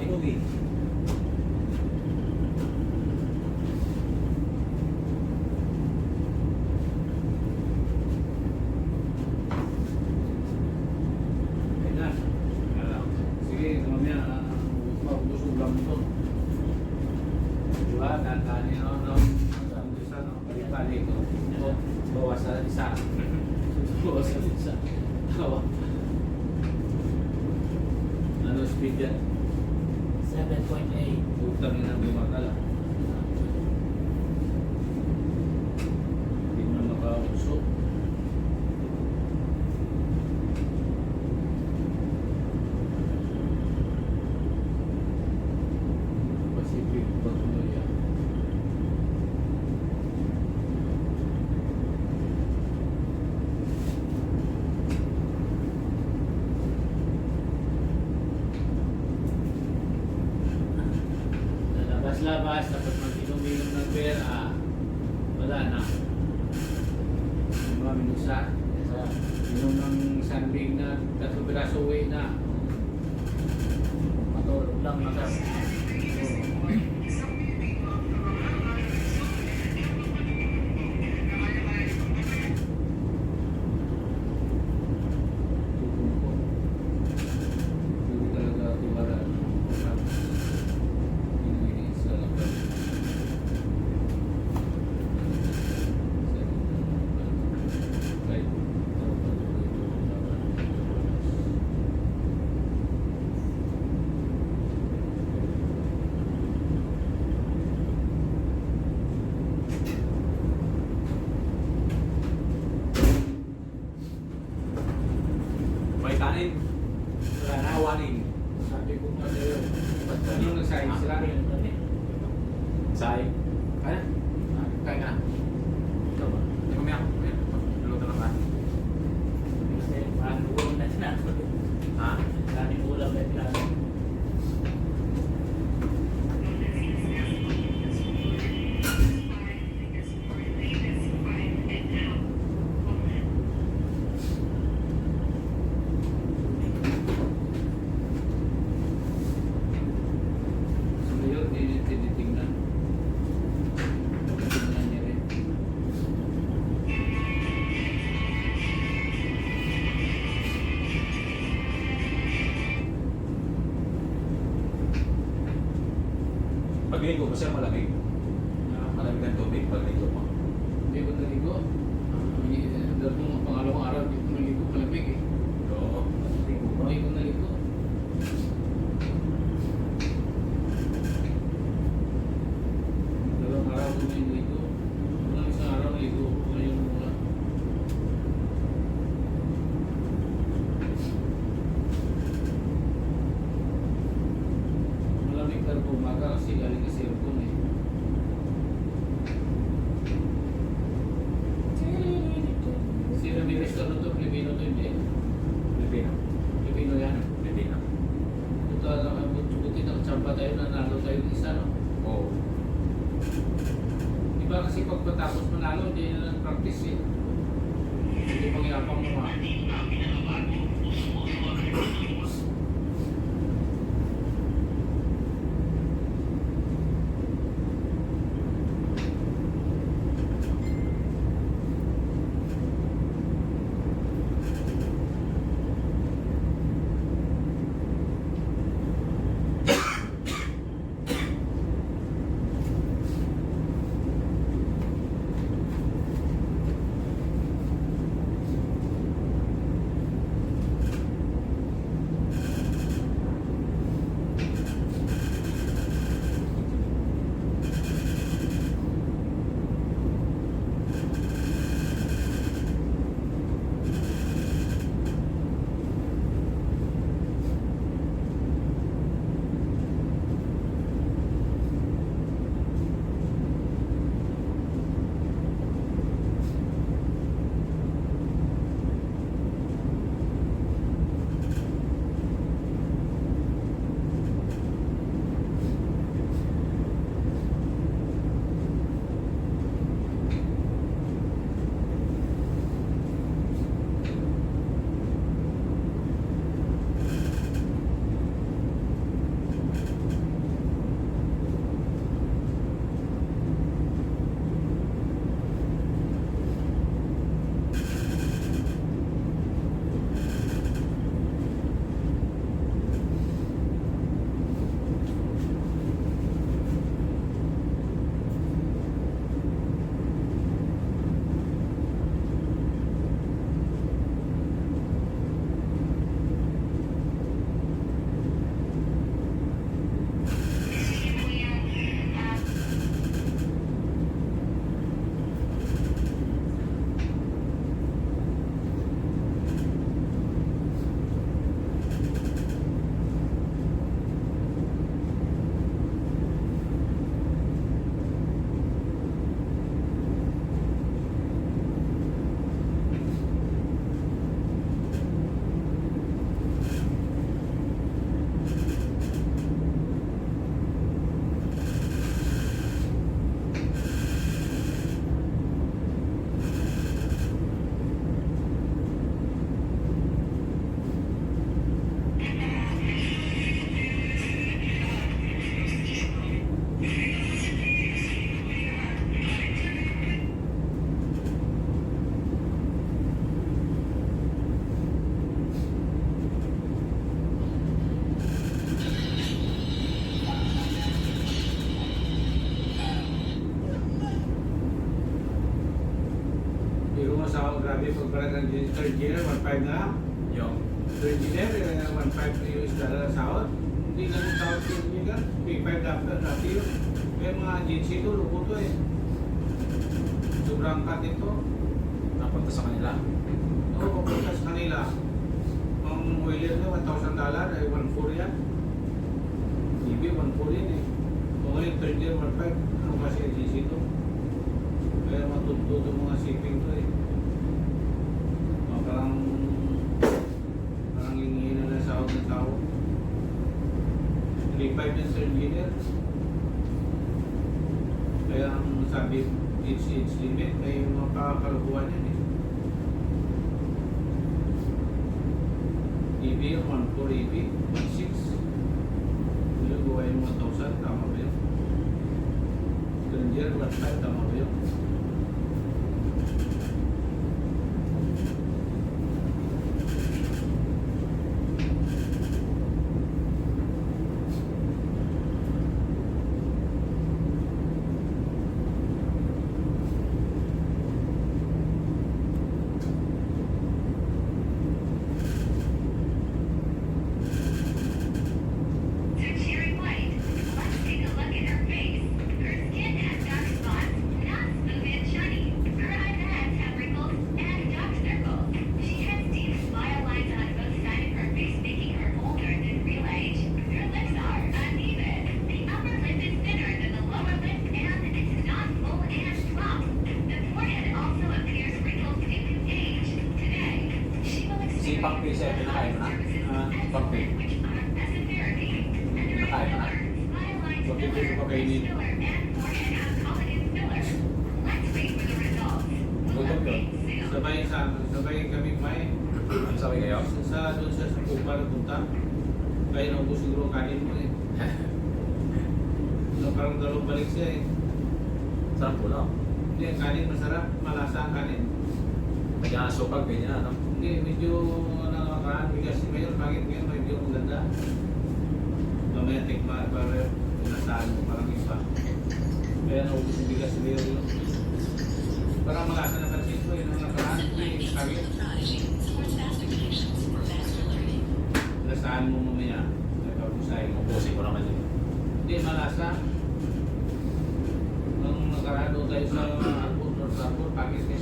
Inuwi. Sige, mamaya mabusog lang ito. Diba? Tatanin ako ng isa, no? Balik-balik ko. Bawas sa isa. Bawas sa isa. Tawa. Ano speed yan? 7.8. Utang na bumakala. Hindi na makausok. Pacific patuloy yan. Labas, tapos mag-inom-inom ng pera, wala na. Mga minusa, inom ng sanding na 3 piraso uwi na. Matulog lang na. Kanin, wala na awanin. Sabi ko nga sa'yo, ano nagsahin sila? Sahin? Kaya? Kaya ka? Ikaw ba? Hindi mo miyak. Luto na ba? Kasi parang ulam na sinako. Ha? Kanin ulam na sinako. Pagligo mo siya malamig. Malamig ang tubig pagligo mo. Hindi ko naligo. Dahil nung pangalawang araw, hindi ko naligo malamig eh. Oo. Hindi ko naligo. Dalawang araw ko na naligo. Unang isang araw naligo ko ngayon muna. Malamig ka po umaga kasi galing ka cellphone eh. Sino may restaurant to? Pilipino to hindi? Pilipino. Pilipino yan. Pilipino. Ito alam mo, buti nakachamba tayo, nanalo tayo ng isa, no? Oo. Diba kasi pag patapos manalo, hindi na practice eh. Hindi pangyapang mo ha. sahod, grabe pagpalag ng third year, 1.5 na lang. Yung Third year, 1.5 US dollar ang sahod. Hindi ganun sahod sa inyo ka. P5 dapat dati yun. Kaya mga agency to, luko to eh. Sobrang cut ito. napunta sa kanila. Oo, pupunta sa kanila. Ang oiler niya, $1,000 ay 1.4 yan. Ibi, 1.4 yan eh. Kung ngayon, third year, 1.5. Ano kasi agency to? Kaya matututo mga shipping to eh. Parang hingin na ng sahod ng tao. 3.5 yung third year. Kaya ang sabi, age limit, may mga pakakalukuhan yan eh. EB, 1.4 EB, 1.6. Yung gawain mo 1,000, tama ba yun? Third year, 1.5, tama ba yun? So Cherry White, let's take a look at her face. Her skin has dark spots, not smooth and shiny. Her eyelids have wrinkles and dark circles. She has deep smile lines on both sides of her face, making her older than real age. Her lips are uneven. The upper lip is thinner than the lower lip, and it's not full and plump. The forehead also appears wrinkled due to age. Today, she will Si Pang P, sir, pinakain mo na? Pang P. which are mesotherapy. And her Nakain mo na? smile lines Bakit hindi ko kakainin? filler and forehead have collagen filler. Let's wait for the results. We'll Gutom yun. update soon. Sabay kami may Sabi kayo? sa doon sa Pupa na punta. Kaya naubos siguro kanin mo eh. So, parang dalawang balik siya eh. Sarap po no? Hindi, ang kanin masarap, malasa ang kanin. Lagyan ng sukal, pwede na, no? Hindi, medyo nakakaan, bigas si Mayor, bakit ngayon medyo maganda. Mamaya tikma, para pinasaan mo, parang iba. Kaya naubos yung bigas si Mayor yun. Parang malasa na pansin ko, yun ang nakaraan, kagit. Pinasaan mo mamaya, nagpapusay mo. Ubusin ko naman yun. Hindi, malasa. Nung nakaraan doon tayo sa Arbor, pagis eh.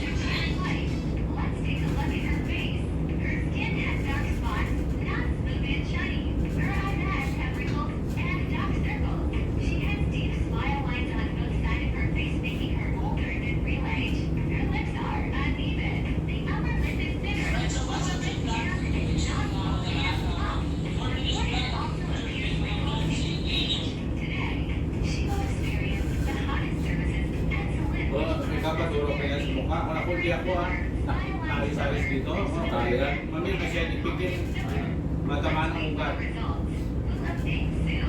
Let's take a look at her face. Her skin has dark spots, not smooth and shiny. Her eyelids have wrinkles and dark circles. She has deep smile lines on both sides of her face, making her older than real age. Her lips are uneven. The upper lip is thinner than the lower lip, and it's not full and plump. The forehead also appears wrinkled due to age. Today, she will experience the hottest services and salute. May kapaturo kaya sa mukha. Wala ko di ako ah. Alis-alis dito. Mami kasi ipigil. Matamaan ang ugat.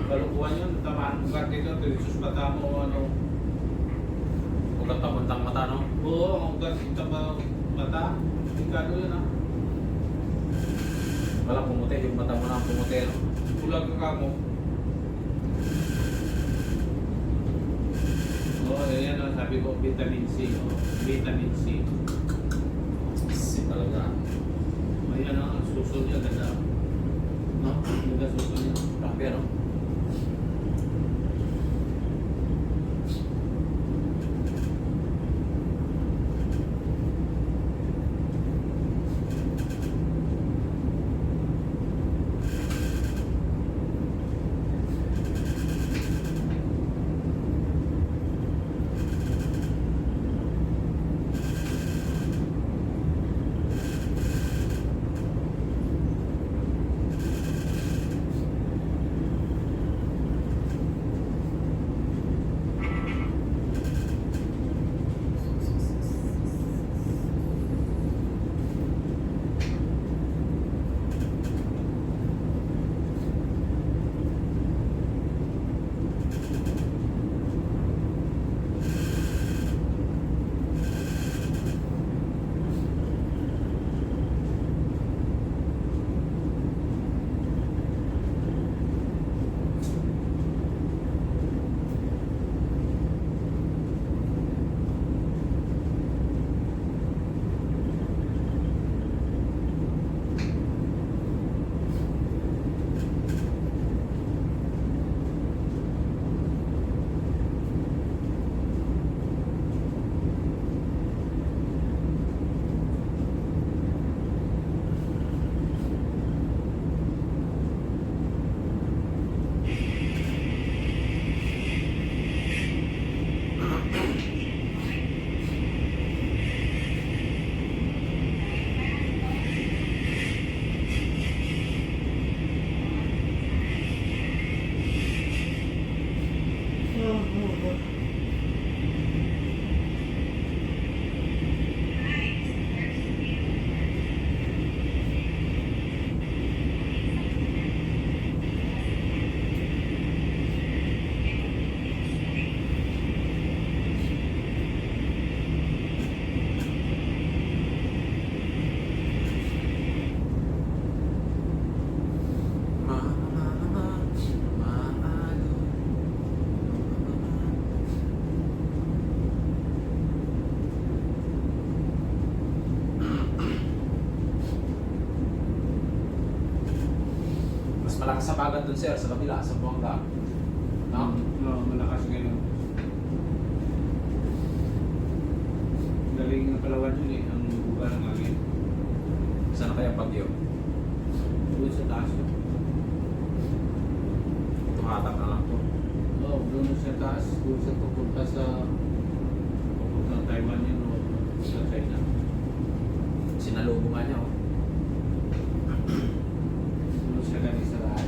Kalukuhan yun. Matamaan ang ugat dito. Sus bata mo ano. Ugat papuntang mata, no? Oo, ang ugat dito pa mata. Ikado yun ah. Walang pumuti, yung mata mo na ang pumuti, no? Pulag ka mo. Oo, yan ang sabi ko. Vitamin C. Oh. Vitamin C. Kasi talaga. Ayan ang suso niya. Ganda. No? Ganda suso niya. Grabe, no? Malakas sa bagat dun sir, sa kabila, sa Buanga. No? No, malakas ngayon. Galing ng Palawan yun eh, ang buga ng hangin. Saan na kaya bagyo? Doon sa taas yun. Tumatak na lang to. Oo, doon sa taas, doon sa pupunta ng Taiwan yun o sa China. Sinalubong nga niya, oh. Doon siya galing sa taas.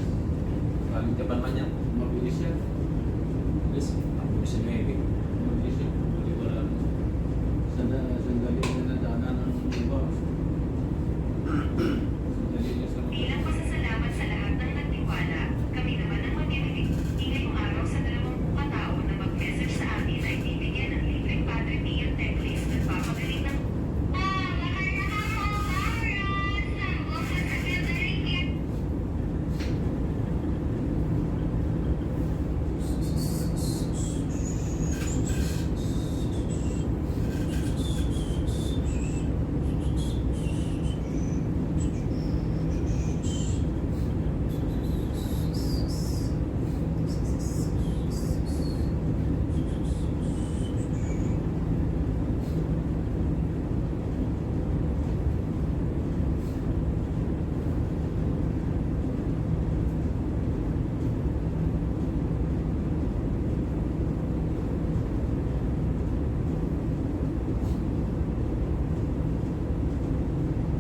Galing Japan man yan. Mabilis yan. Please, ang bumisin mo ibig. Mabilis yan. Hindi ko alam. Sandali na nadaanan ng iba. Sandali niya sa mga. Bilang pasasalamat sa lahat ng nagtiwala, kami naman ang magbibigay ngayong araw sa 20 katao na mag-message sa atin ay bibigyan ng libreng Padre Pio necklace na papagaling ng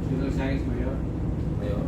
Sino science mo yun? Ayun.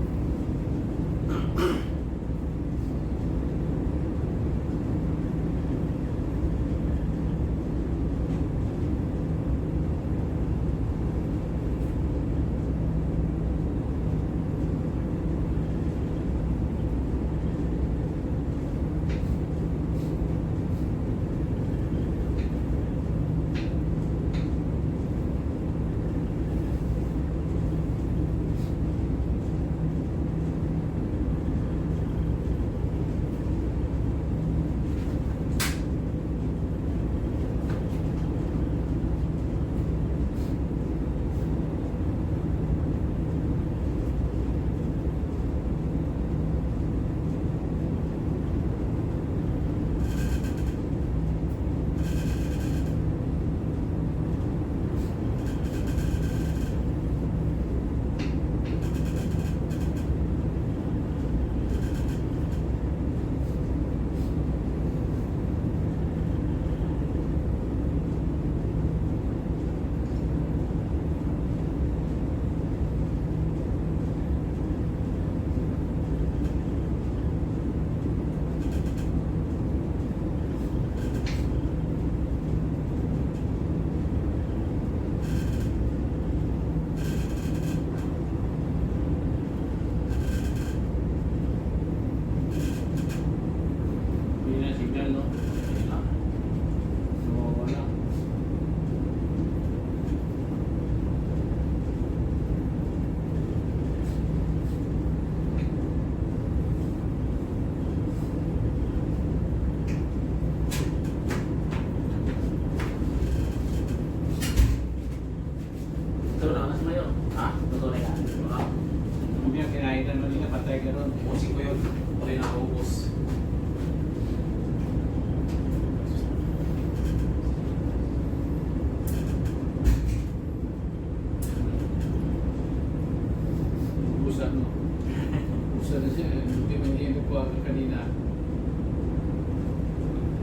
Hindi na signal, no? Ayun na. Nawawala. Ito na, mas mayo. Ha? Tutuloy ka. Wala. Hindi ang kinaitan mo nila, patay ka ron. Ubusin ko yun. Wala na ako ubos. Ubusan mo. Ubusan na siya. Hindi man hindi mo kuha ka kanina.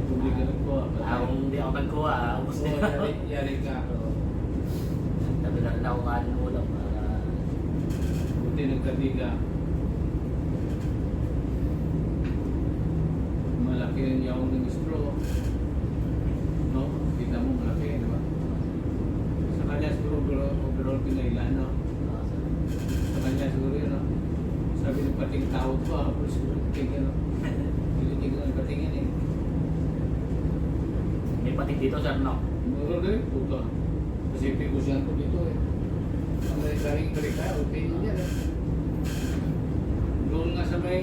Hindi ka nagkuha. Kung hindi ako nagkuha, ubus Oo, na. yari ka. Sabi na lang ako kanin ng ulam. Buti nagkadiga. Malaki rin yung ng straw. No? Kita mo malaki, di ba? Sa kanya siguro overall pinailan, no? Sa kanya siguro yun, no? Sabi ng pating tao ko, pero siguro tingin, no? Hindi ko ng patingin, eh. May pating dito, sir, no? Muro rin, puto. Kasi pikusan ko dito, eh. Ang galing balik tayo, okay yun yan, eh. Doon nga sa may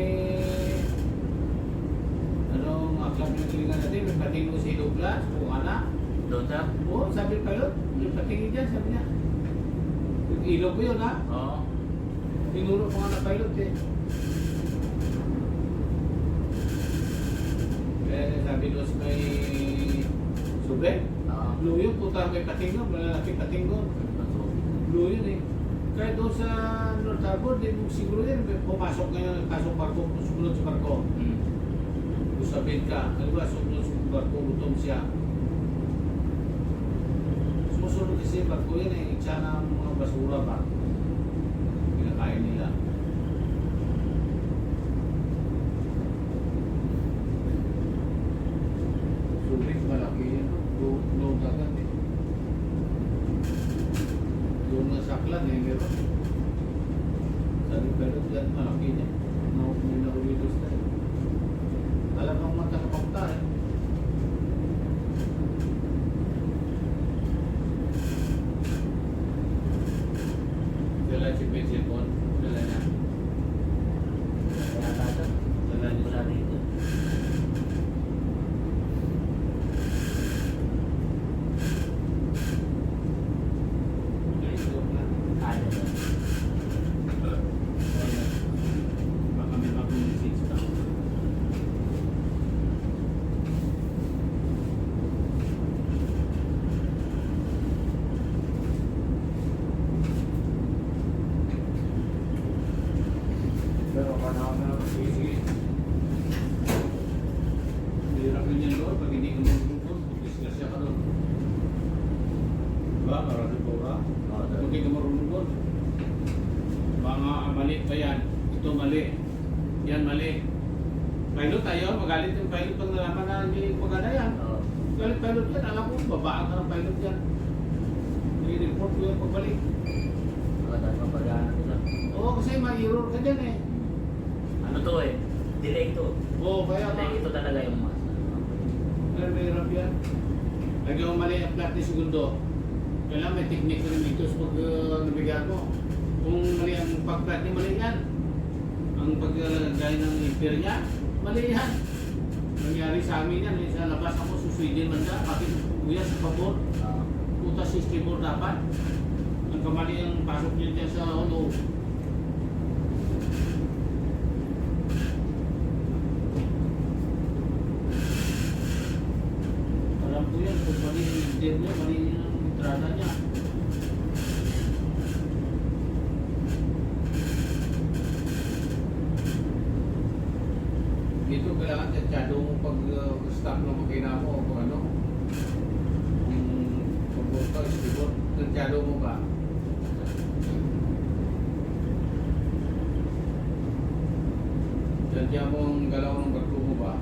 club yung tulingan natin, may pating mo si Douglas, kung anak. Doon, sir? Oo, sabi pa yun. Yung patingin dyan, sabi niya. Yung ilaw ko yun, ha? Oo. Tinuro ko nga na pilot, eh. tabi doon sa may Subre. Oo. Blue yun, puta may katinggo, malalaki katinggo. Blue yun eh. Kahit doon sa North Harbor, di mo siguro yan, pumasok ngayon, kasong barko, sumunod sa barko. Hmm. Usapin ka, ano ba, sumunod sa barko, gutom siya. Sumusunod kasi barko yan eh, itsa ng mga basura ba? Pinakain nila. Sulit, malaki yan. Low dagat eh. Yung nasaklan eh, meron. Sabi pero yan, malaki niya. May nakulitos na eh. Talagang matakapagta eh. Dala si Petsipon, dala niya. Kaya tayo. Dala niya. Wala rito. Ayos na. Ano na. Baka may mag-message pa. Pero panahon na sige. Hirap rin yan doon pag hindi ka marunong. Disgrasya ka doon. Diba? Marami po ka. Kung hindi ka marunong doon. Mga mali pa yan. Ito mali. Yan mali. Pilot tayo. Magalit yung pilot pag nalaman na hindi maganda yan. Oo. Galit pilot yan. Alam ko, babaan ka ng pilot yan. I-report ko yung pagbalik. Baka tayo mapagana ko lang. Oo, kasi ma-error ka dyan eh. Ano to eh? Delay to. Oo, kaya Delay ito talaga yung mas. Pero mahirap yan. Lagi mo mali ang flat ni segundo. Kailangan may technique rin dito sa pag-nabigan mo. Kung mali ang pag-flat niya, mali yan. Ang paglagay ng imper niya, mali yan. Nangyari sa amin yan. Sa labas ako sa Sweden man siya. Pati kuya sa pabor. Oo. Puta 64 dapat. Ang kamali ang pasok niya dyan sa ano. Alam ko yan, kung mali yung leader niya, mali yung entrada niya. Dito kailangan tiyado mo pag-stop ng makina mo o kung ano. Kung pag-work ka, istibot, tiyado mo ba? Tiyado mo ang galaw ng barko mo ba?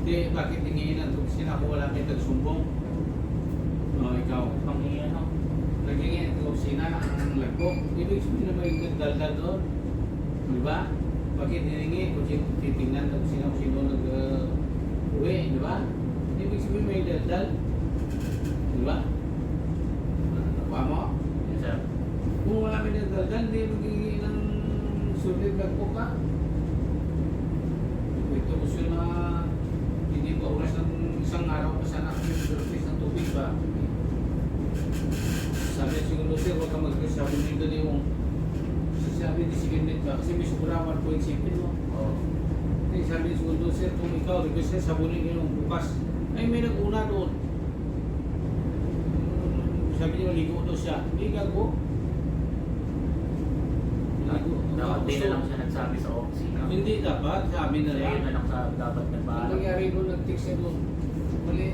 Di, bakit hingin ang opisina kung wala may tagsumbong? Ikaw. Panghingi ano. Naghingi ang opisina ang lagpo. Ibig sabihin na may daldal doon. Di ba? Bakit hiningi? Kung sino titingnan ang opisina kung sino nag-uwi. Di ba? Ibig sabihin may daldal. Di ba? Nakuha mo? Yes, sir. Kung wala may daldal, hindi magiging ng sulit lagpo ka. Ito ko siya na hindi pa oras ng isang araw pa sana kami mag-replace ng tubig ba? Sabi siguro sir, huwag ka mag-replace. Sabi nito na yung sabi ni Siginit ba? Kasi may sobra 1.7 mo. Oo. Sabi siguro sir, kung ikaw request sir, sabunin niyo yung bukas. Ay may nag-una doon. Sabi niyo, ligo daw siya. Hindi gago. Ligo. Dapat din na lang siya nagsabi sa opisina. Hindi dapat, sabi na Ayun lang. na lang sa dapat Ang nagpaalam. nangyari doon, nag-text siya doon. Mali.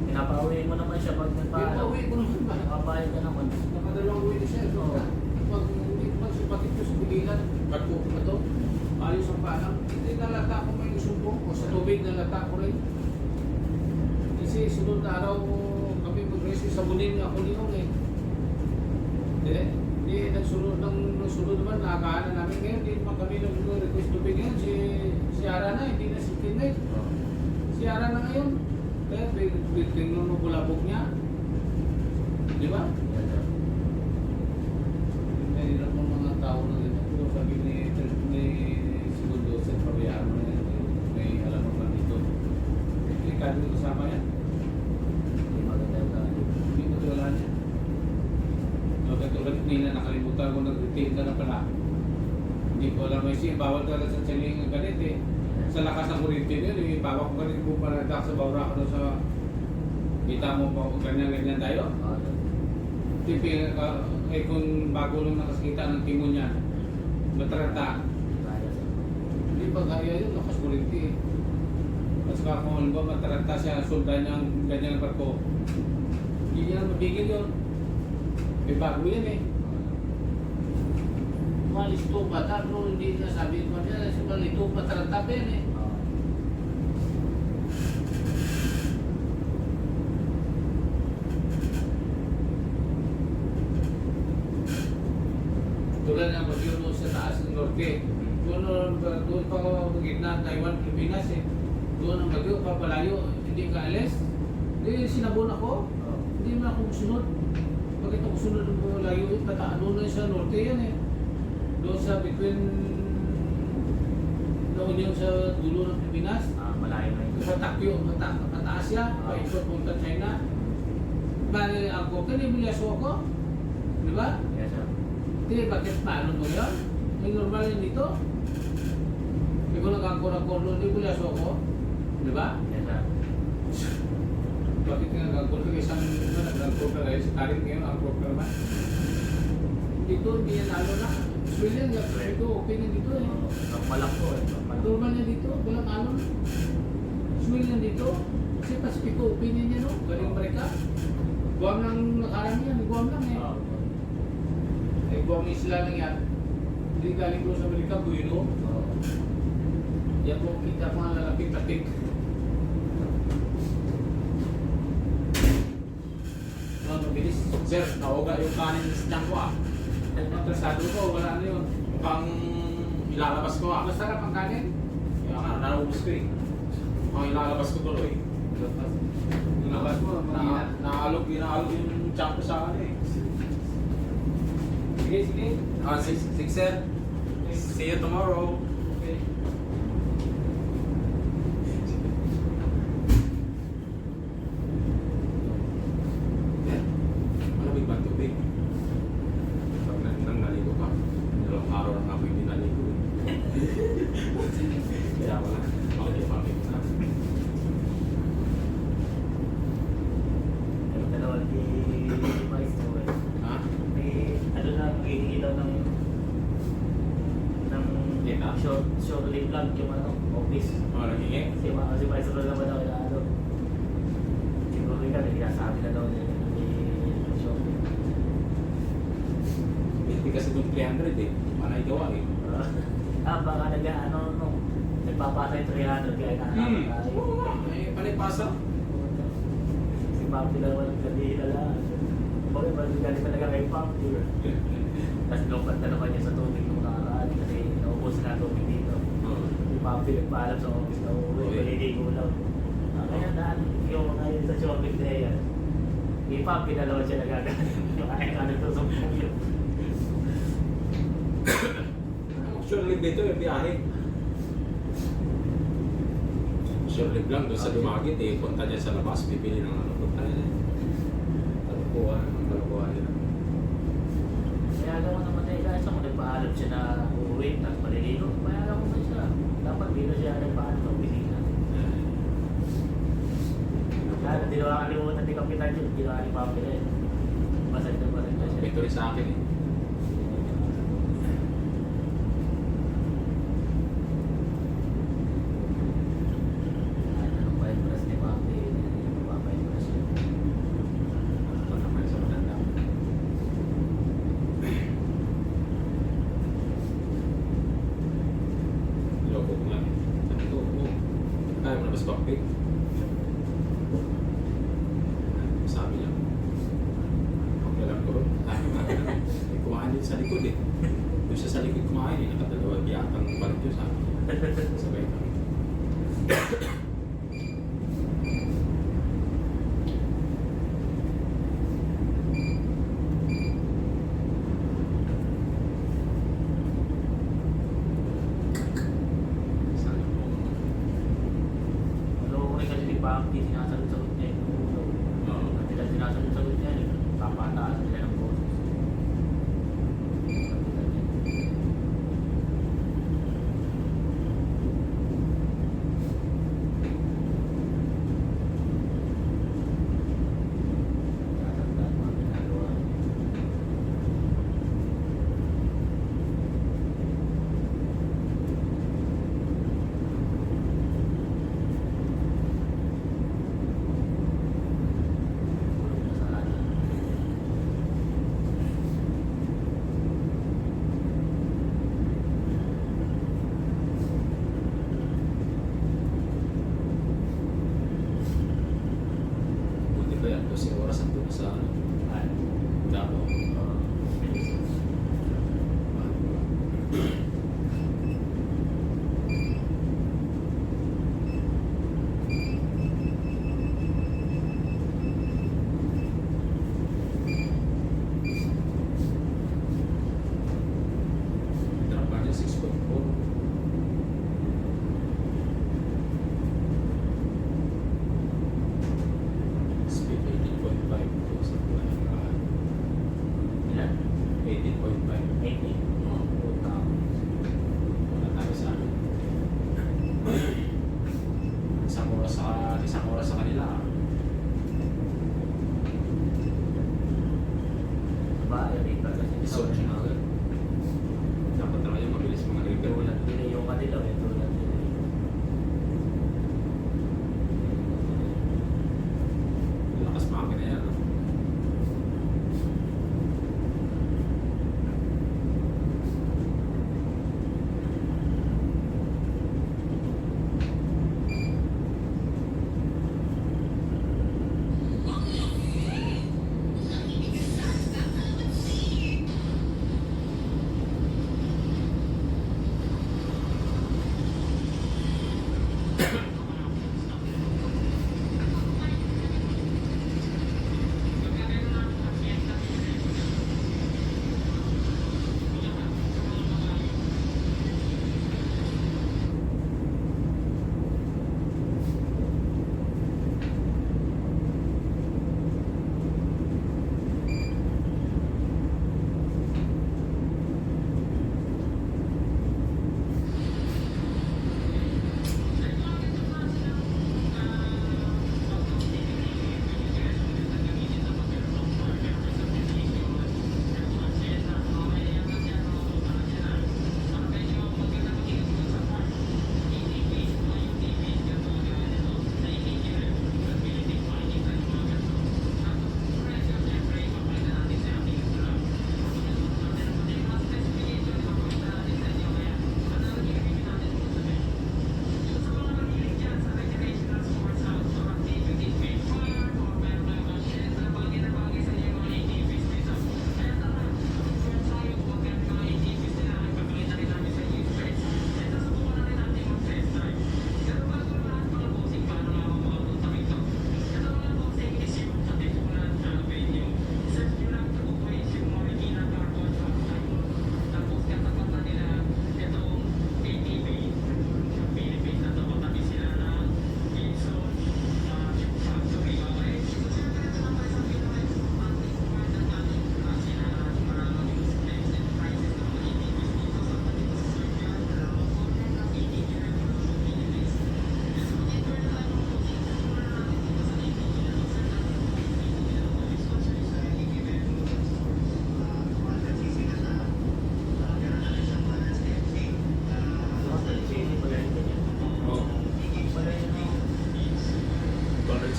Pinapauwi mo naman siya pag nagpaalam. Pinapauwi ko naman ba? Nakapayag ka naman. Nakadalawang uwi na siya. Oo. Pag hindi ko magsipatit ko sa pigilan, ba't ko ba ito? Ayos ang paalam. Hindi nalata ko may sumbong o sa tubig nalata ko rin. Kasi sunod na araw kami mag-rescue sa bunin ako ni Ong eh. Hindi, nagsunod naman, nakakahanan namin ngayon. Hindi naman kami nag-request tubig ngayon. Si Ara na, hindi na si Kinay. Si Ara na ngayon. Kaya tingnan mo bulabog niya. Di ba? Yes, sir. Hindi na po mga tao na ganyan. Pero sabi ni segundo sa pabayaan mo na may alam mo ba dito. Delikado yung kasama yan. Hindi maganda yung galing. Hindi mo wala niya. So, katulad nila nakalimutan ko nag-retain ka na pala. Hindi ko alam may siya. Bawal ka sa chaling ng ganit eh. Sa lakas ng kuryente nyo, eh, bawak ko ganit mo para sa bawra ko sa kita mo pa ganyan-ganyan tayo. Oo, sir. Tipil ka, eh kung bago lang nakakita ng timon niya, matrata, Kaya, sir. hindi pa kaya yun, lakas kuryente eh. At saka kung alam ba, matrata siya, sundan niya ang ganyan ang barko, hindi niya mabigil yun. May bago yan eh. Malis to bata, pero hindi na sabi ko niya, si malito matrata pa yan eh. Oo. Tulad ng bagyo doon sa taas ng norte. Doon pa ako gitna, Taiwan, Pilipinas eh. Doon ang bagyo, papalayo, hindi ka alis. Hindi, sinabon ako. Oo. Hindi mo ako sunod. Bakit ako sunod ng layo eh? Doon na sa norte yan eh. Doon sa between La Union sa dulo ng Pilipinas. Malayo na yun. Sa Takyo, mataas siya. Paikot punta China. Bali ako, kanibilaso ako. Di ba? Yes, sir. Hindi, bakit paano mo yun? May normal yun dito. Hindi ko nagkakura-kura doon, hindi ko laso ako. Di ba? Yes, sir. Bakit nga nagkakura ka isang nagkakura ka sa tarin ngayon, ang kura naman. Dito, hindi yan ano na. Sweden, dito, okay na dito eh. Malak po eh. Malak. Normal na dito, walang alon. Sweden dito. Kasi Pacifico, opinion niya no, galing Amerika. Guam lang nakarami yan, Guam lang eh. Oo. Eh, Guam isla lang yan. Hindi galing ko sa Amerika, Buino. Oo. Yan po kita mga lalapit-lapit. Mabilis. Sir, nauga yung kanin sa tiyan ko ah. Kung matrasado ko, wala na yun. Mukhang ilalabas ko ah. Masarap ang kanin. Kaya nga, naubos ko eh. Mukhang ilalabas ko tuloy. Nilabas mo, mag-inat. Naalog yung tiyan ko sa akin eh. Sige, sige. Six sir. See you tomorrow. Okay. Yan. Malamig ba ang tubig? Pag naligo ka, dalawang araw na ako hindi naligo eh. Kaya wala. Makikipamit na. Yung dalawa ni Maestro eh. Ha? Ano na, magiging ilaw ng Yeah. short live lang yung ano, office. Oh, nagiging? Si Maestro naman ako na ano. Siguro nga, nagsasabi na daw niya ni short live. Hindi kasi itong 300 eh. Manay gawa eh. Baka nag-ano, nagpapasa yung 300 kaya nakakatayo. pasa. Si Papi lang naman nagkadihila. Bakit ba galing talaga kay Papi? Tapos lompat na naman niya sa tubig nung nakaraan kasi naubos na tubig dito. Si Papi nagpaalam sa office na uuwi, maliligo lang. Kaya daan, yung mga yun sa shopping na yan. Si Papi na naman siya nagagano. Yung kaya ka nagtusumpong yun. Sure live dito yung biyahe. Sure live lang doon sa Dumagit eh. Punta niya sa labas, bibili ng ano. Punta niya. Kalukuhan nila. Kaya alam mo naman na guys, ako nagpaalam siya na uuwi, tapos maliligo. Kaya alam mo ba siya? Dapat dito siya nagpaalam sa opisina. Kaya hindi naman kalimutan ni Kapitan yun, ginawa ni Papi rin. Basag na siya. Ito rin sa akin eh. Anong pa-impress ni Papi? Mapapa-impress yun. Ito naman sa matanda. Loko ko lang. Sabi ko, kaya mo na mas bakit? Sabi niya, okay lang ko rin. May kumain din sa likod eh. Doon siya sa likod kumain eh. Nakadalawa biyatang balik yun sa akin. Sabay kami. Sabi ko, Ano rin kasi ni Papi, sinasagot-sagot niya yung ulo. At sila sinasagot-sagot niya, papataas nila ng boses. Kapitan niya. Tatandaan mga ginagawa niya. Tulog na sa atin. buti ba yan? 12 oras ang doon sa ano? Ay, Davao. Drop pa niya 6.4. Speed 18.5 sa buhay ng lahat. ilan? 18.5. 80? Oo. Puta. Wala tayo sa amin. Isang oras sa kanila. Ba, yun iba kasi Isot siya agad. Dapat talaga yung mabilis mga river. tulad nila yung kanila, tulad nila yung Lakas makina yan. No?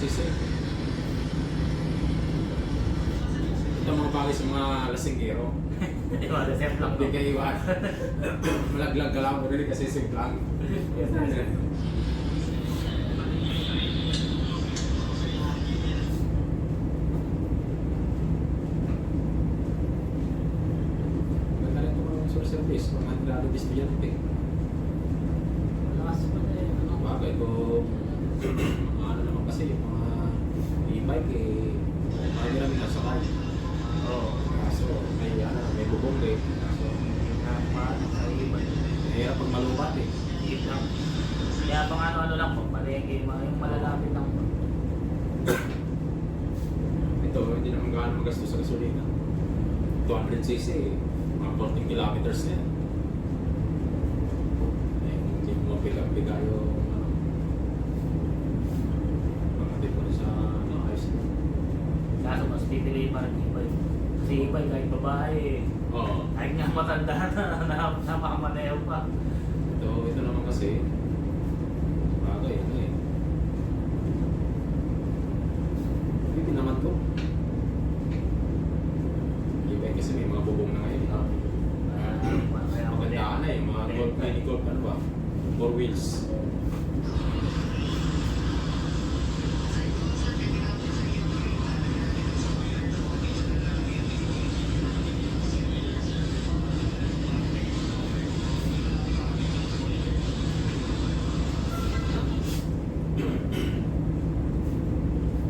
sisi. Ito ang mga bagay sa mga lasinggero. Di ba, reserve lang Hindi to. kayo iwan. Malaglag ka lang mo rin kasi simplang. Yes, sir. Ganda rin ito mga source service, mga nilalo estudyante. Malakas pa na yun. Ang bagay ko, mga ano naman kasi, yung mga e-bike eh, marami na sakay. Oo. Kaso may bubong eh. Kaso mahirap pag malupat eh. Higit lang. Kaya pang ano lang po, palengke, yung malalapit lang po. Ito, hindi naman gaano magastos sa gasolina. 200cc eh. Mga 14 kilometers na yan. Eh, hindi mo mabiga yung ano. Pagkatid mo na sa ayos na. Kaso mas pipili pa rin ibay. Kasi ibay kahit babae, Oo. kahit nga matanda na napakamaneho pa. Ito naman kasi, bagay, ano eh. Hindi naman to. Iba kasi may mga bubong na ngayon. Kaya ako din. Magandaan na yung mga golf, mini golf, ano ba? 4 wheels.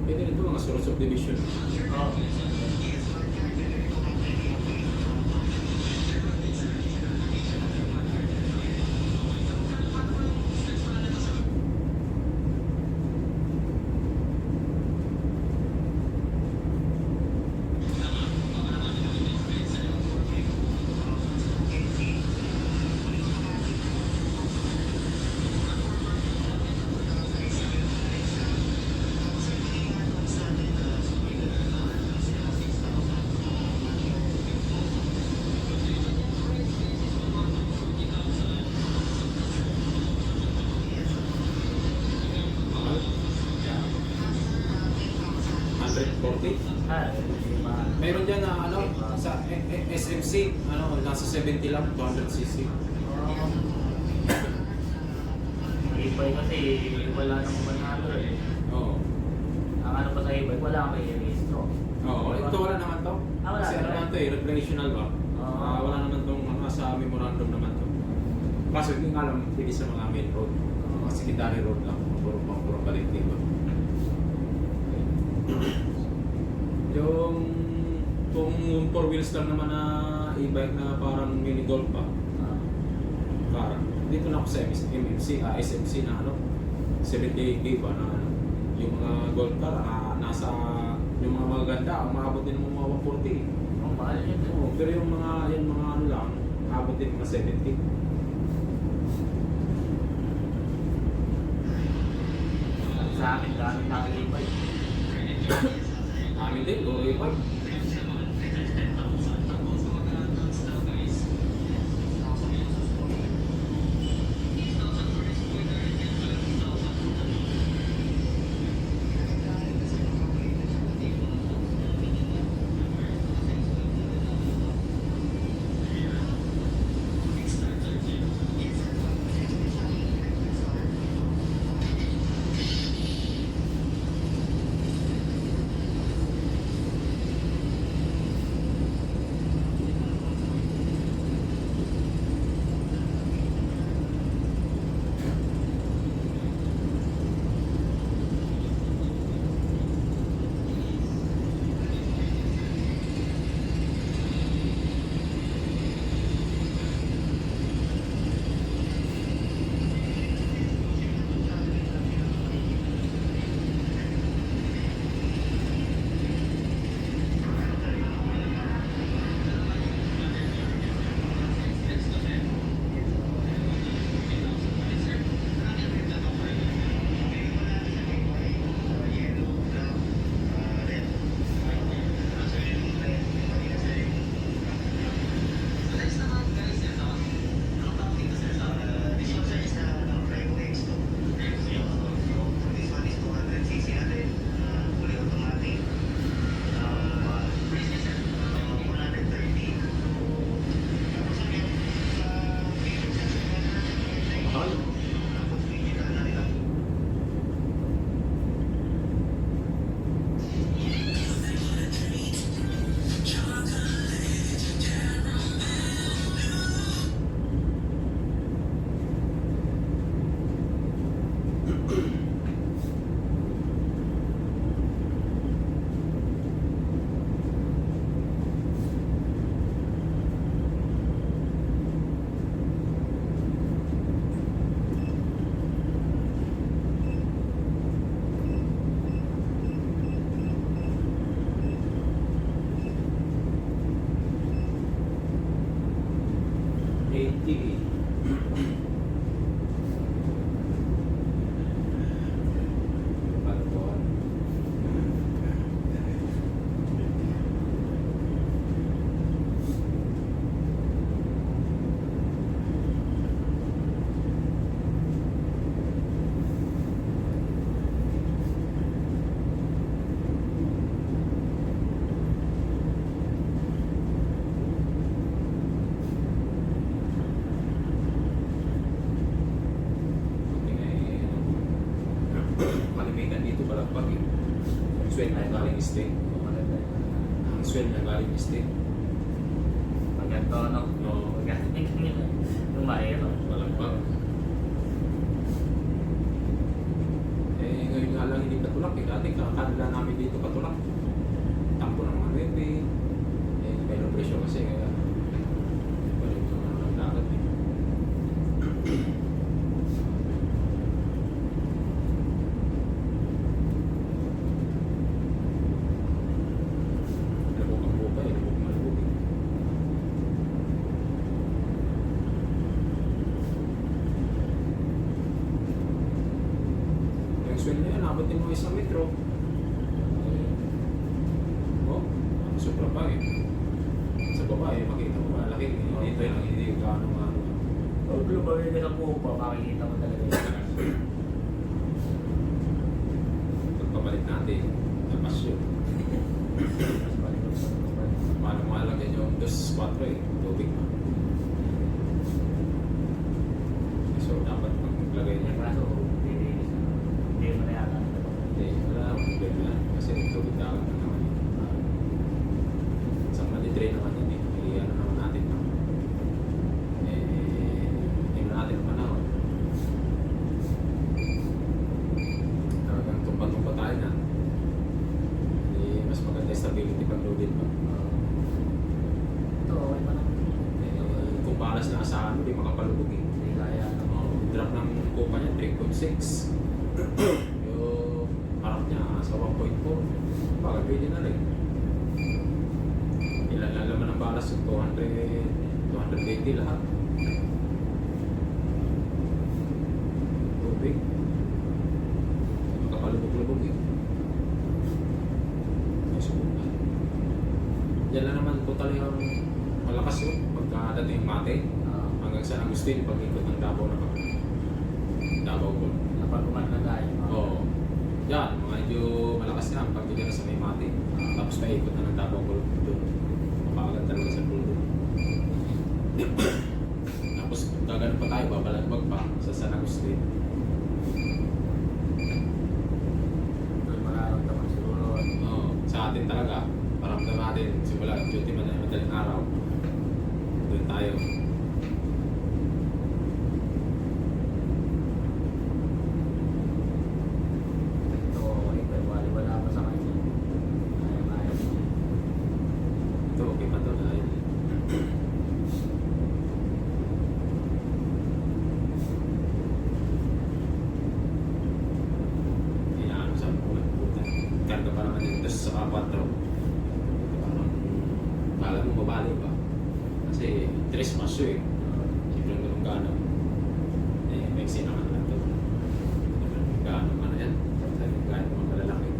Pwede rin ito mga source of division. Oo. Mahal. 140. Hindi ba? Meron dyan na ano, sa SMC, ano, nasa 70 lang, 200cc. Ibay kasi wala nang manalo eh. Oo. Ang ano pa sa ibay, wala kang i-rehistro. Oo, ito wala naman to. Ah, wala Kasi ano naman. naman to eh, recreational ba? Oo. Wala naman tong mga sa memorandum naman to. Kaso hindi nga alam, hindi sa mga main road. Mga secondary road lang, puro balik dito. Kung 4 wheels lang naman na e-bike na parang mini golf pa, parang dito na ako sa SMC na ano, 78K ba na ano, yung mga golf car, nasa, yung mga maganda, umabot din ng mga 140. Ang mahal yun. Oo, pero yung mga ano lang, umabot din mga 70. Sa akin, gamit na ang ibay. Amin din, low e-bike. Malimitan dito balagpag eh. Ang swell na galing state. Kung maganda yun. Ang swell na galing state. Pag ganito, no? No. Pag ganito nila. Yung mahirap. Balagpag. Eh ngayon nga lang hindi patulak eh. Dati kakadala namin dito patulak. Tampo ng mga bebe. Eh may presyo kasi kaya balik yung mga nagdagat eh. Labog ang buka eh. Labog malubog eh. Yung swell na yan, abatin mo isang metro. Oh, sobra pa eh. Sa baba eh, makita mo malaki. Dito lang, hindi gaano nga. Pag lumagay ka sa pupa, makikita mo talaga yun. Pagpapalit natin, lapas yun. Mas malikot pa, mas malikot. Paano mo alagyan yung 2-4 eh, tubig na. So, dapat maglagay Yung niya. kaso, dilinis na. Hindi mo na yata. Eh, wala naman problema yan. Kasi tubig dagat na naman yun. Sa matitrain naman yun eh. Eh, ano naman natin na. Eh, tingnan natin ang panahon. Talagang tumpa-tumpa tayo na. Eh, mas maganda yung stability pag loaded pa. Ito, okay pa naman. Eh, kung balas na asahan mo, di makapalubog eh. Hindi kaya. Drop ng kupa niya, 3.6. Yung harap niya sa 1.4. Bakit pwede na rin? Ilan lang laman ng balas yung 280 lahat. Tubig. Makapalubog-lubog eh. May subukan. Yan lang naman totally ang malakas yun. Pagkadating yung mate. Hanggang San Agustin, pag-ikot ng Davao na kami. Davao ko. Kapag kumanda tayo. Oo. Yan, medyo malakas yan pag bigyan na sa may mati. Tapos paikot na ng Davao ko doon. Mapakagat talaga sa pulo. Tapos gaganon pa tayo, babalagbag pa sa San Agustin. Doon mararamdaman siguro. Oo. Sa atin talaga, paramdam natin, simula duty man na madaling araw. Doon tayo. Ito, okay pa. Wala pa sa kanya. Kaya. Ito, okay pa to dahil inaano sa mga puta. Karga pa naman yung 2 sa 4. Parang kala mo mabali ba? Kasi 3 masyo eh. Siyempre ganun gaano. Eh, may naman lang to. Gaano man yan. Sabi kahit mga malalaki.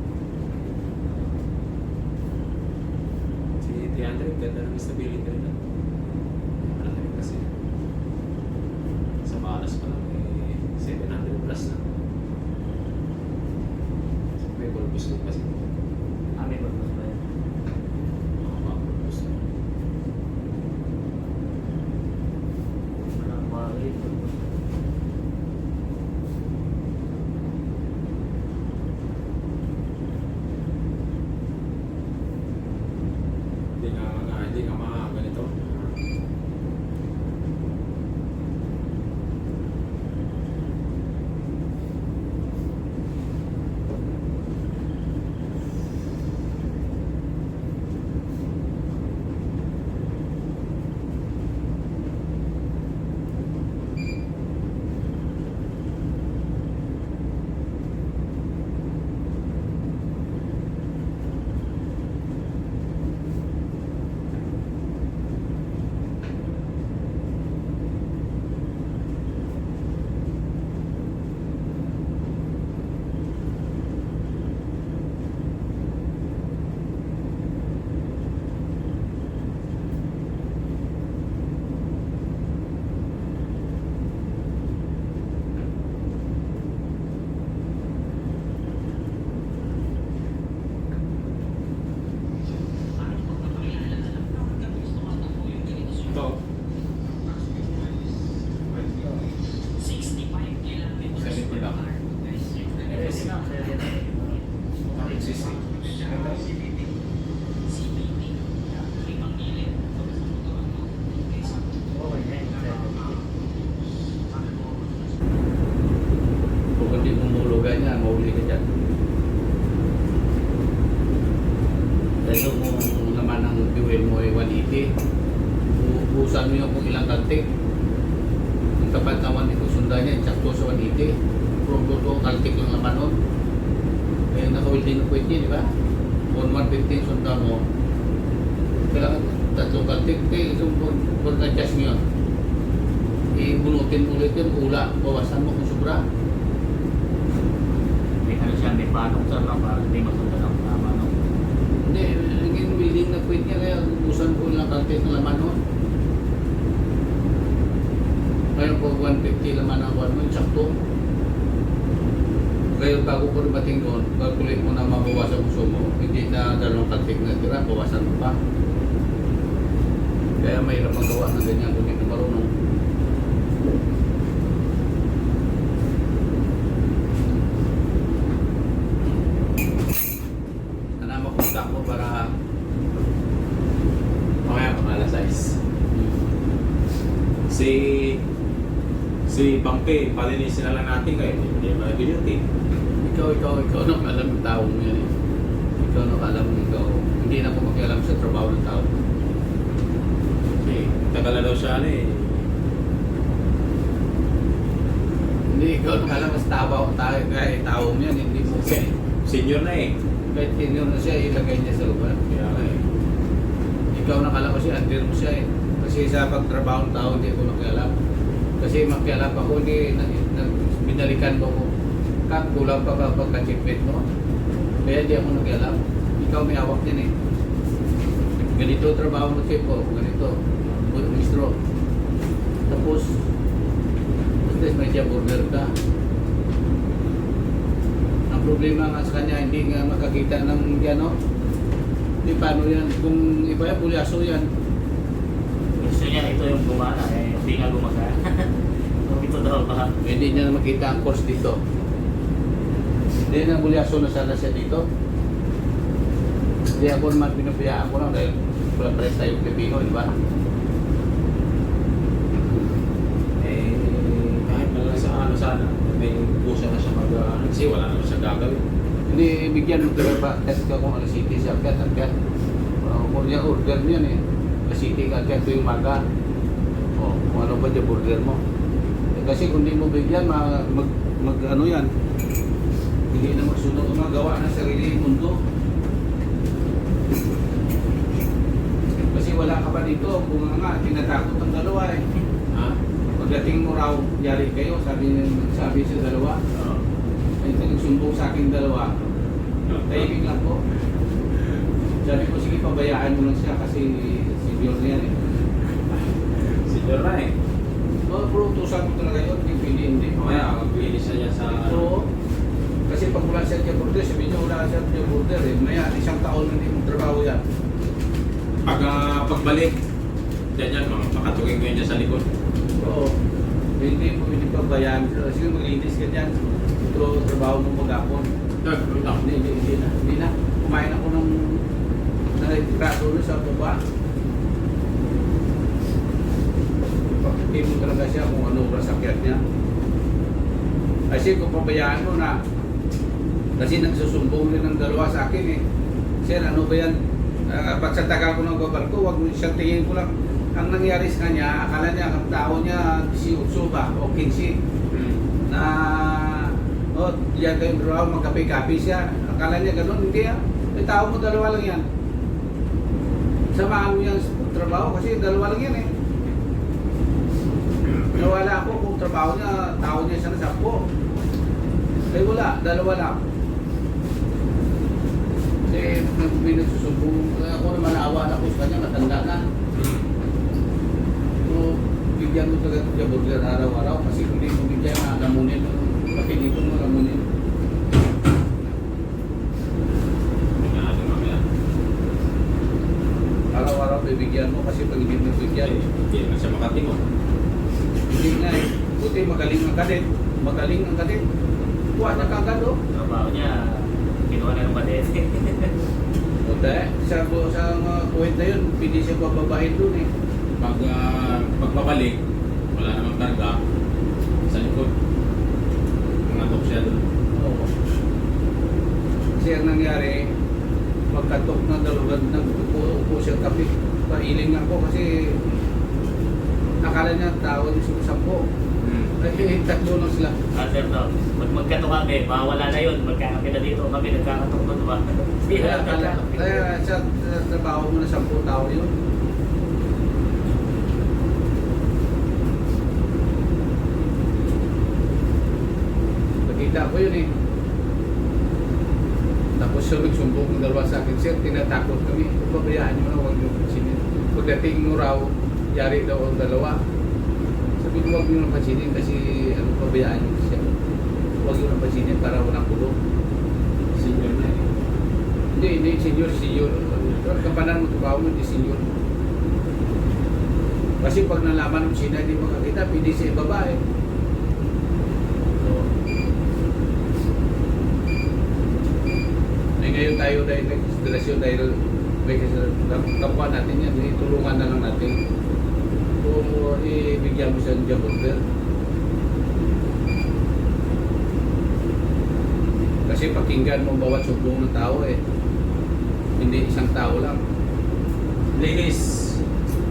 Si 300, ganda ng stability rin na. Malaki rin kasi. Sa balas pa lang eh, 700 plus na. May bulbos din kasi. Amin ba ito ba yun? Mga bulbos na. Walang bagay. Hindi nga mga ganito. Nagsisi. Kung hindi mumulugan niya, mahuli ka dyan. Ito kung naman ang fuel mo ay 180, uubusan mo yung kung ilang kaltik. Ang tapat naman ito sundan niya, tsakto sa 180. From to kaltik lang naman nun. Kaya nakawilding na pwede, di ba? Kung 115 sundan mo, kailangan tatlong kaltik. Kaya itong kung na-adjust mo yun, ibunutin ulit yun, ula, bawasan mo kung sobra. May panong sir na para hindi masundan ang tama, no? Hindi, naging willing na quit niya kaya ubusan ko lang kaltik ng laman nun. Ngayon po 150 laman ang kuwan mo, sakto. Ngayon bago ko ribating doon, calculate mo na mabawasan ang gusto mo, hindi na dalawang kaltik na tira, bawasan mo pa. Kaya mahirap magawa ng ganyan kung hindi marunong. Sana mapunta ko para Mamaya mga alas 6. Si Bangke, palinisin na lang natin kayo. Hindi naman nag-duty. ikaw nang alam ng tao mo yan eh. Ikaw nang alam ikaw. Hindi na ako makialam sa trabaho ng tao. Okay. Tagal na daw siya ano eh. Hindi, ikaw nang alam mas tao mo yan. Hindi mo Senior na eh. kahit senior na siya, ilagay niya sa lugar. Kaya nga eh. Ikaw nang alam mo siya, andir mo siya eh. Kasi sa pagtrabaho ng tao, hindi ko nakialam. Kasi makialam ako, hindi binalikan mo ko. Kulang pa ba pagka-checkmate mo? Kaya hindi ako nakialam. Ikaw may hawak din eh. Ganito trabaho mo chef ko, ganito. Ministro. Tapos, may job order ka. Ang problema nga sa kanya, hindi nga makakita ng ano. Hindi paano yan. Kung iba yan, pulyaso yan. Gusto niya ito yung gumana, eh, hindi nga gumagana. Ito daw ba? Hindi niya na makita ang course dito. Hindi na bulyaso na sana siya dito. Hindi ako naman pinapayaan ko lang dahil wala pares tayong Pilipino, di ba? Eh, kahit na lang sa ano sana, may puso na siya kasi wala naman siya gagawin. Hindi, bigyan mo talaga ba? Test ka kung alas city siya, agad. Kung niya order niya eh. Alas city ka, agad tuwing maga. O, kung ano ba niya order mo. Eh, kasi kung di mo bigyan, mag ano yan. Hindi na magsunod magawa ng sarili mundo. Kasi wala ka pa dito, kung nga, tinatakot ang dalawa eh. Ha? Pagdating mo raw, yari kayo, sabi sa dalawa, ay nagsumbong sa aking dalawa, tahimik lang po. Sabi ko, sige, pabayaan mo lang siya kasi senior na yan eh. Senior na eh. So, pero utusan ko talaga yun, hindi. Mamaya, mag-finish na niya sa So, kasi pag wala siya dyan border, sabi niya wala siya dyan border eh. Maya, isang taon na hindi mong trabaho yan. pagbalik, yan, makatugin ko yun dyan sa likod. Oo. Hindi mo pabayaan. Sige, maglinis ka dyan. Ito, trabaho mo maghapon. Hindi na. Kumain ako ng nalitrato doon sa baba. Hindi mo talaga siya kung ano rasakyat niya. Kasi kung pabayaan mo na, kasi nagsusumbong rin ng dalawa sa akin eh. Sir, ano ba yan? Pag sa tagal ko ng babarko, wag mo siyang tingin ko lang. Ang nangyari sa kanya, akala niya, ang tao niya, 18 ba o 15. Na, diyan kayong dalawa, magkape-kape siya. Akala niya ganun, hindi ah. May tao mo, dalawa lang yan. Samahan mo yan sa trabaho kasi dalawa lang yan eh. Nawala ako kung trabaho niya, tao niya siya na 10. Ay wala, dalawa lang. Kasi may nagsusumbong, ako naman naawa ako sa kanya, matanda na. So, bigyan mo talaga siya burger araw-araw kasi kung di mo bigyan na lamunin, pati dito mo lamunin. Araw-araw bibigyan mo kasi pag hindi mo bigyan, Hindi na siya makatingo. hindi nga eh. Buti magaling ang kadit. Magaling ang kadit. Kuha niya kagad oh. Trabaho niya, kinuha na ng kadete. O dahil, sa mga kuwet na yun, pili siya bababain dun eh. Pagbabalik, wala namang karga sa likod. Nangatok siya doon. Oo. Kasi ang nangyari, magkatok na dalawa, nagpupo siya kape. Pailing ako kasi akala niya tao yung sumasampo. Ay, tatlo lang sila. Sir, no, pag magkato kami, mawala na yun. Magkakape na dito kami, nagkakatok na diba? Kaya sa trabaho mo na 10 tao yun. Nakita ko yun eh. Tapos siya nagsumbong ng dalawa sa akin, sir, tinatakot kami. Pabayaan nyo na, huwag nyo pansinin. Pagdating mo raw, yari daw ang dalawa. Sabi ko, huwag nyo nang pansinin kasi pabayaan nyo siya. Huwag nyo nang pansinin para walang kulong. Senior na eh. Hindi, senior. Kapanan mo trabaho mo, hindi senior. Kasi pag nalaman mo sila, hindi makakita, pwede siya babae. Ngayon tayo dahil may konsiderasyon dahil may kapwa natin yan, tulungan na lang natin. Kung ibigyan mo siya ng job order. Kasi pakinggan mo bawat sumbong ng tao eh. Hindi isang tao lang. Ladies,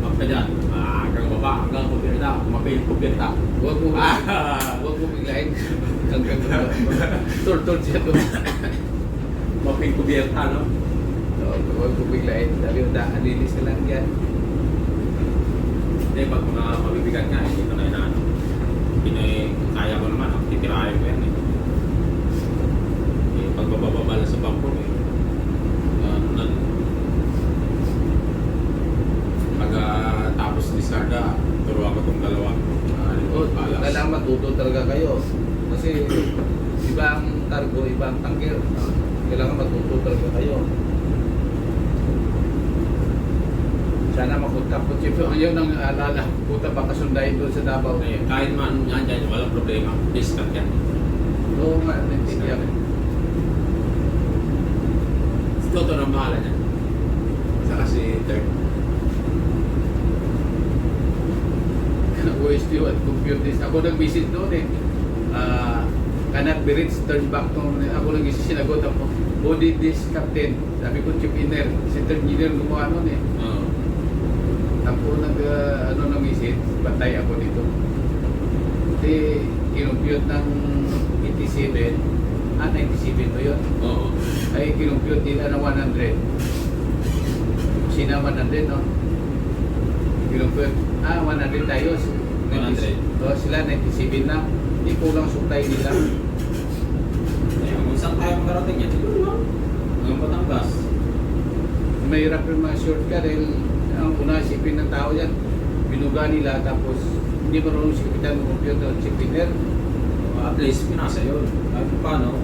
map ka dyan. Hanggang baba, hanggang kumpirta. Mapil kumpirta. Huwag mo biglain. Hanggang tur siya doon. Mapil kumpirta, no? Huwag mo biglain. Sabi mo, alilis ka lang yan. Hindi, pag mga mabibigat nga, hindi ko na inaano. Kaya ko naman, titirahin ko yan eh. Pagbababa lang sa bangko eh. Tapos diskarga, turuan ko itong dalawa. Kailangan matuto talaga kayo. Kasi iba ang cargo, iba ang tanker. Kailangan matuto talaga kayo. Sana mapunta po. Siyempre, yun ang alala. Punta pa kasundahin doon sa Davao. Eh, kahit man yan dyan, walang problema. Discard yan. Oo nga, nandiyan. Toto na mahala niya. Saka si third. OSTO at computers. Ako nag-visit doon eh. Cannot be reached, turn back to. Ako nag-sinagot ako. Body disc captain. Sabi ko, chief engineer. Center engineer gumawa nun eh. Oo. Ako nag-visit, batay ako dito. Kasi kinumpute ng 87. 97 ba yun? Oo. Ay kinumpute nila ng 100. Sina 100, no? Kinumpute. 100 tayo. 100. So, sila 97 na. Hindi kulang supply nila. Eh, kung saan tayo makarating yan, siguro lang. Hanggang Batangas. Mahirap yung mga shortcut dahil ang una sipin ng tao yan. Binuga nila tapos hindi marunong si kapitan ng computer at sipiner. At least, pinasa yun. Kahit paano,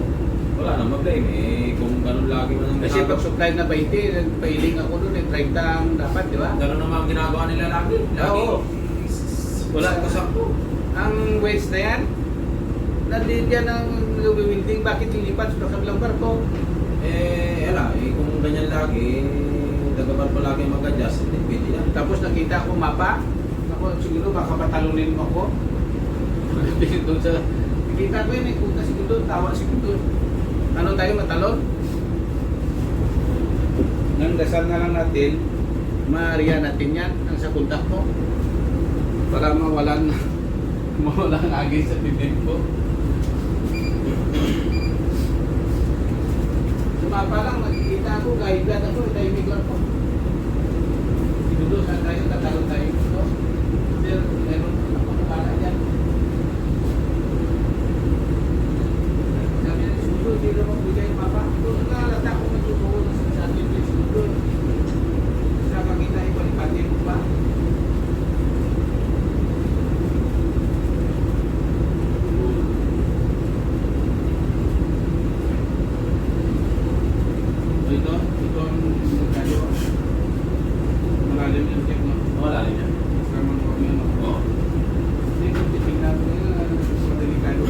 wala na mag-blame eh. Kung ganun lagi mo nang Kasi pag supply na 20, pailing ako doon eh. 30 ang dapat, di ba? ganun naman ang ginagawa nila lagi. Lagi. Oo. Wala ko sakto. Ang weights na yan, nandito yan ang lumiwinding. Bakit lilipat sa kabilang barko? Eh, ala, eh, kung ganyan lagi, dagaman mo lagi mag-adjust, hindi pwede yan. Tapos nakita ko mapa. Ako siguro baka matalunin mo ako. Doon sa nakita ko yun eh. Punta siguro doon, tawa siguro doon. Ano tayo matalon? Nang dasal na lang natin, maariya natin yan ang sa kontak mo. Para mawalan ang agay sa tibig ko. Sumapa lang, nakikita ako, guide ako, timing lang ko. Siguro saan tayo, tatalon tayo dito. Sir, meron ako nakala dyan. Sabi niya, siguro, hindi naman bigay mapa. Doon na, lata ko magtutuwa sa ating siguro. Sa makita, ipalipatin mo pa. Ito ang tayo. Malalim yung tip, no? Wala rin yan. Sama ko yun, no? Oo. Hindi ko titignan ko yun, delikado.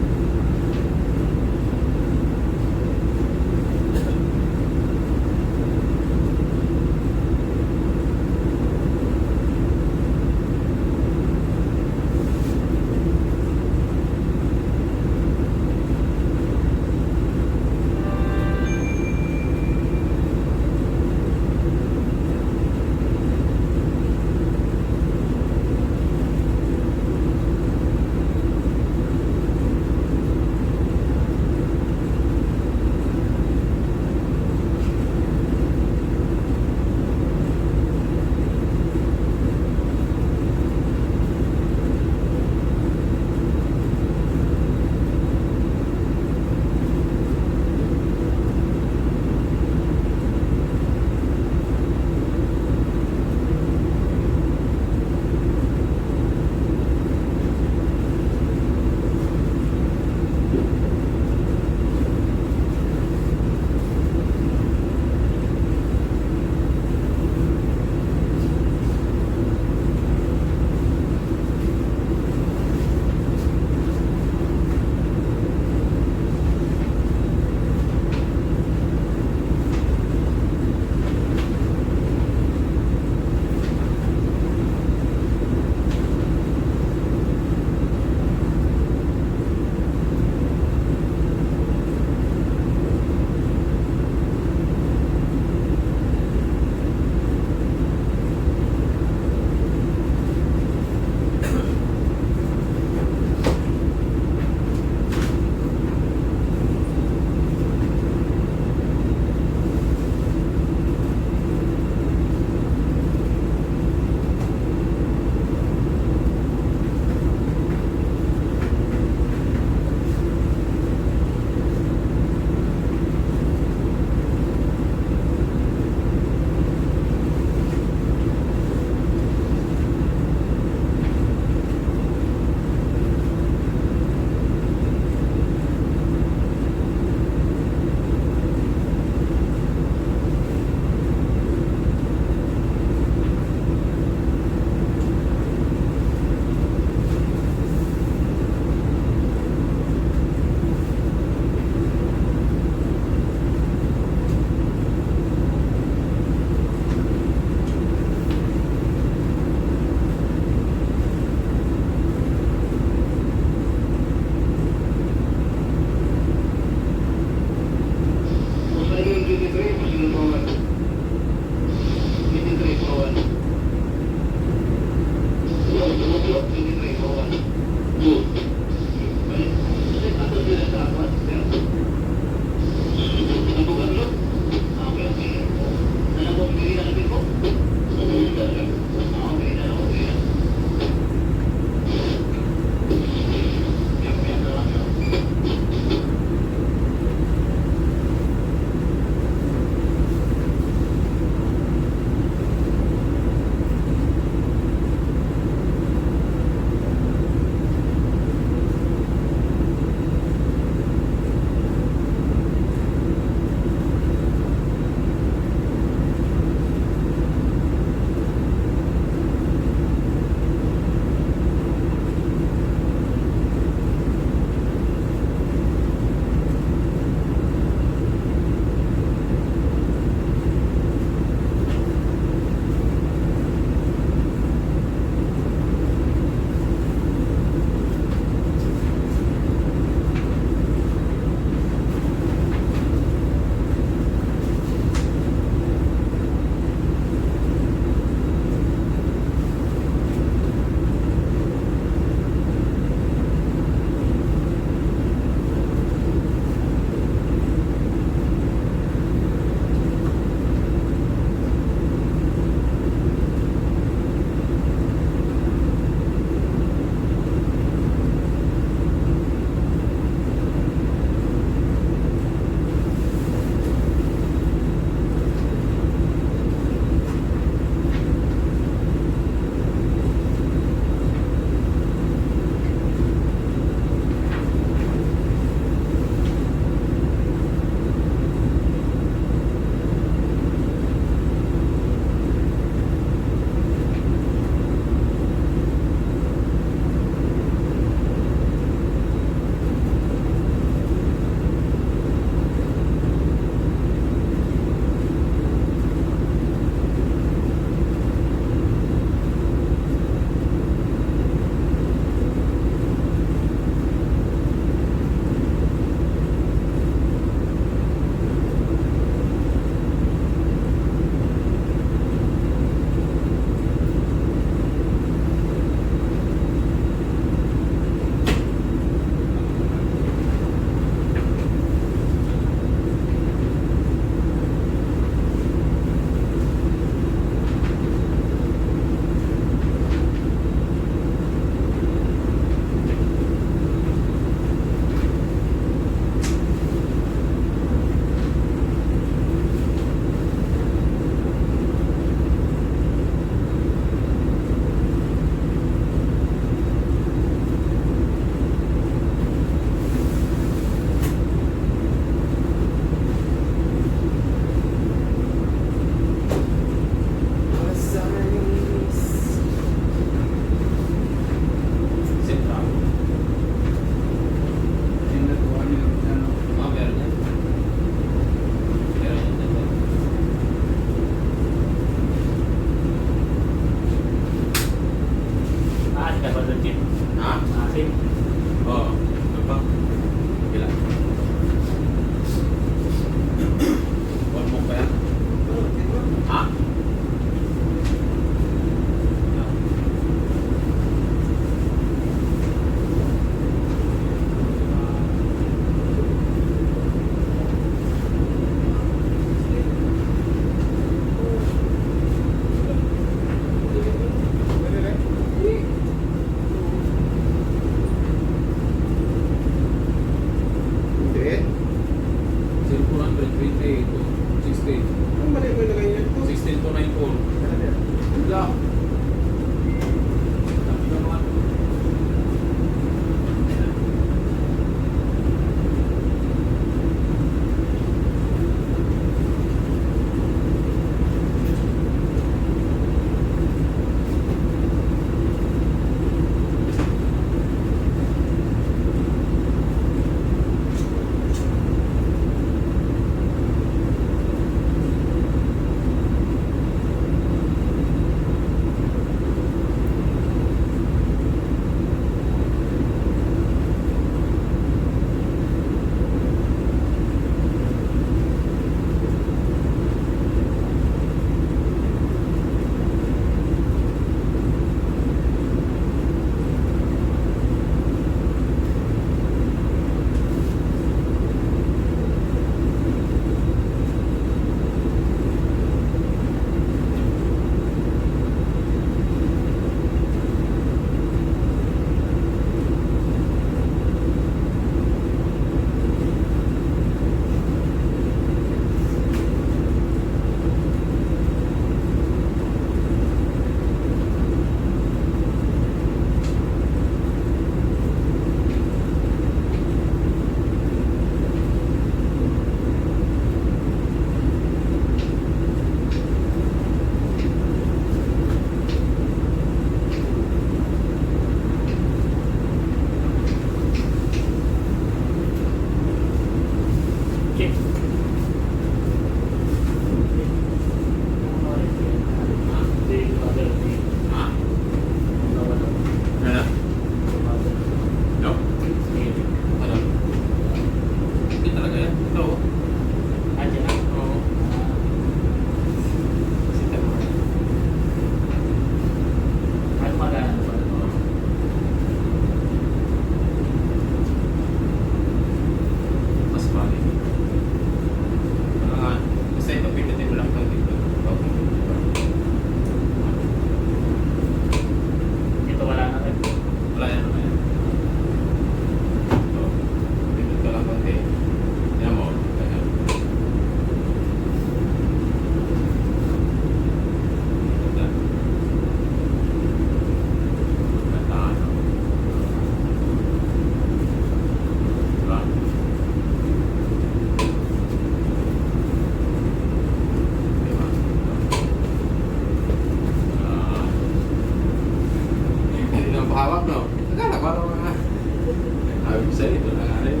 Sabi ko sa'yo, ito na nga rin.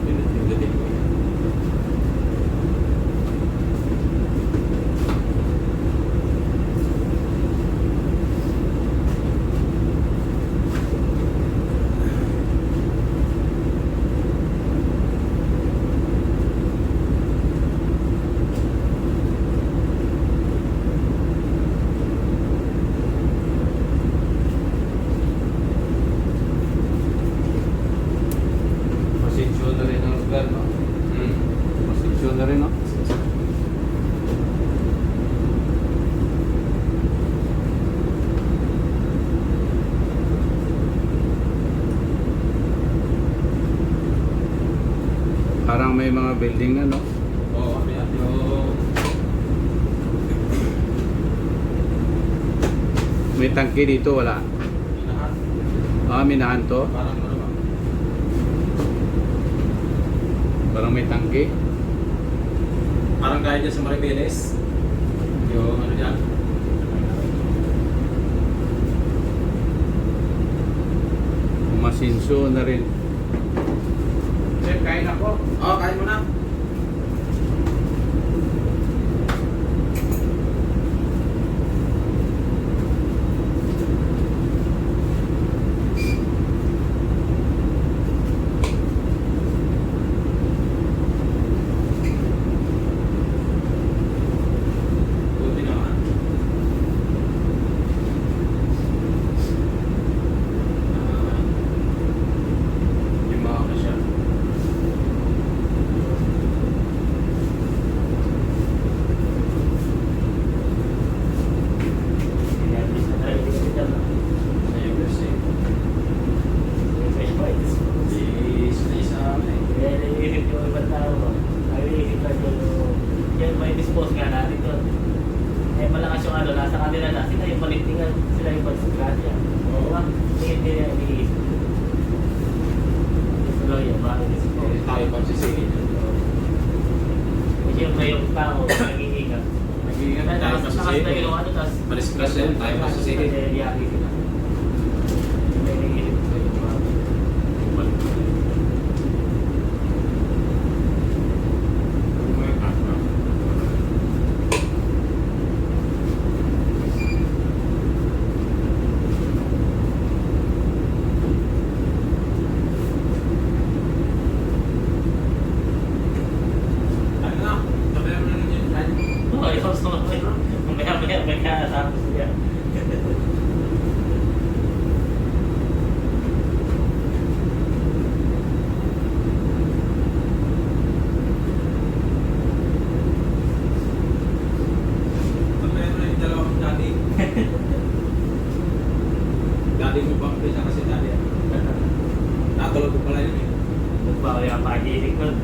Pinag-pindating ko. Masensyon na rin ang lugar, no? Hmm. Masensyon na rin, no? Parang may mga building na, no? Oo, kami at yung... May tangke dito, wala. Inahan. Ah, minahan to. Parang ano ba? Parang may tangke. Parang gaya dyan sa Maribeles. Yung ano dyan. Masensyon na rin. Chef, kain ako. Oo, kain mo na. Buti naman. Lima ka siya. Pinabis na tayo dito dyan. Ayos eh. Fresh points. Isa eh. Kaya naiisip yung ibang tao. Naiisip lang yan may dispose nga natin doon. Eh malakas yung ano, nasa kanila na. Sila yung palintingan, sila yung pagsigrasya. Oo. Diba? Hindi nila iniisip. Gusto lang yan, bakit dispose. Tayo pagsisingin. Eh siyempre yung tao, nag-iingat. Nag-iingat tayo Tapos pagsisingin. nakasta yung ano, tapos Malis-klas yan, tayo pagsisingin. yari sila. May iniisip ko yung mga bumalik. Ano na? Sabi mo na nun yun. Oo, ayaw sa mga mamaya may katapos niya. Sabi mo na yung dalawang daddy. Daddy mo ba? Bisa kasi daddy. Natulog ko pala yun eh. Ba't ba kaya pagilig nun?